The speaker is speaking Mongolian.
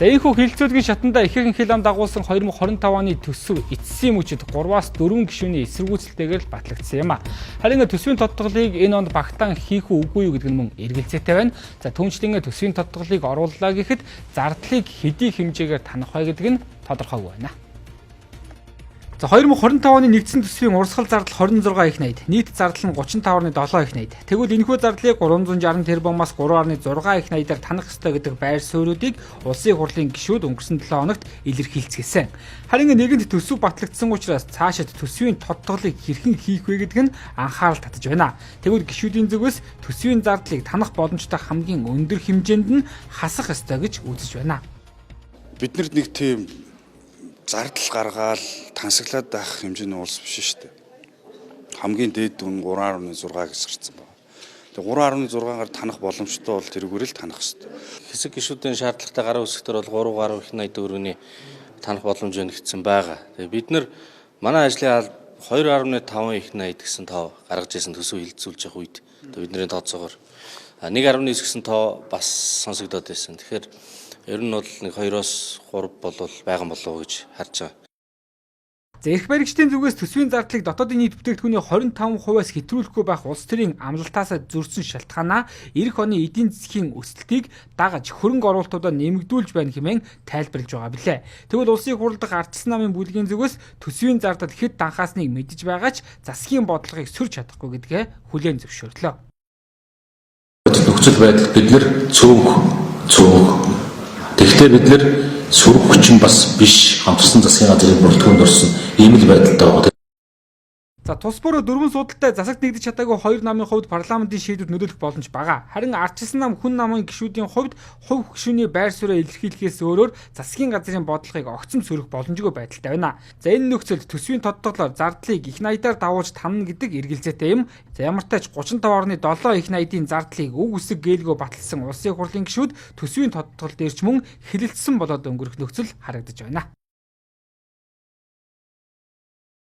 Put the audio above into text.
За энэхүү хилцүүлгийн шатанда ихээхэн хил ам дагуулсан 2025 оны төсөв эцсийн мөчид 3-аас 4 гишүүний эсэргүүцэлтэйгээр л батлагдсан юм а. Харин төсвийн тодтголыг энэ онд багтаан хийх үгүй юу гэдэг нь мөн эргэлзээтэй байна. За түүнчлэн төсвийн тодтголыг орууллаа гэхэд зардлыг хэдий хэмжээгээр танах вэ гэдэг нь тодорхойгүй байна. За 2025 оны нэгдсэн төсвийн урсгал зардал 26 их найд, нийт зардал нь 35.7 их найд. Тэгвэл энэхүү зардлыг 360 тэрбумаас 3.6 их найдаар танах ёстой гэдэг байр суурьуудыг улсын хурлын гишүүд өнгөрсөн 7 хоногт илэрхийлцгээсэн. Харин нэгэнт төсөв батлагдсан учраас цаашид төсвийн тодтголыг хэрхэн хийх вэ гэдэг нь анхаарал татаж байна. Тэгвэл гишүүдийн зүгээс төсвийн зардлыг танах боломжтой хамгийн өндөр хэмжээнд нь хасах ёстой гэж үзэж байна. Биднэрт нэг тийм зардал гаргаал тансаглаад байх хэмжээний улс биш шүү дээ. Хамгийн дээд дүн 3.6 гэж гарсан байна. Тэгээ 3.6-аар танах боломжтой бол тэрүүгээр л танах хэрэгтэй. Хэсэг гишүүдийн шаардлагатай гараа үүсгэхээр бол 3 гаруй их найд өрөөний танах боломж байна гэсэн байгаа. Тэгээ бид нар манай ажлын 2.5 их найд гэсэн тоо гаргаж ирсэн төсөв хилцүүлж явах үед бидний тооцоогоор 1.9 гэсэн тоо бас сонсогдоод байсан. Тэгэхээр ер нь бол нэг 2-оос 3 болвол байгаа болов уу гэж харж байгаа. За эрх баригчдын зүгээс төсвийн зардлыг дотоодын нийт бүтээгдэхүүний 25%-аас хэтрүүлэхгүй байх улс төрийн амлалтаас зөрсөн шалтгаанаа эх оны эдийн засгийн өсөлтийг дагаж хөрөнгө оруулалтуудаа нэмэгдүүлж байна хэмээн тайлбарлаж байгаа билээ. Тэгвэл улсын хурал дахь ардчилсан намын бүлгийн зүгээс төсвийн зардал хэд данхаасныг мэдж байгаа ч засгийн бодлогыг сөрж чадахгүй гэдгээ хүлээн зөвшөөрлөө. Нөхцөл байдал бид нар цөөнх. Тэгэхдээ бид нэр сүрэг хүчин бас биш хамтарсан засгийн газрын бүрэлдэхүүнд орсон ийм л байдалтай байгаа. За тус бүр 4 судалтай засагт нэгдэж чадаагүй 2 намын хувьд парламентын шийдвэрт нөлөөлөх боломж бага. Харин ардчилсан нам хүн намын гишүүдийн хувьд хувь гишүүний байр суурийг илэрхийлэхээс өөрөөр засгийн газрын бодлогыг огцом сөрөх боломжгүй байдалтай байна. За энэ нөхцөлд төсвийн тодтоглоор зардлыг их найдаар давуулж танна гэдэг эргэлзээтэй юм. За ямар ч тач 35.7 их найдын зардлыг өг үсэг гээйлгөө баталсан улсын хурлын гишүүд төсвийн тодтгол дээр ч мөн хилэлцсэн болоод өнгөрөх нөхцөл харагдаж байна.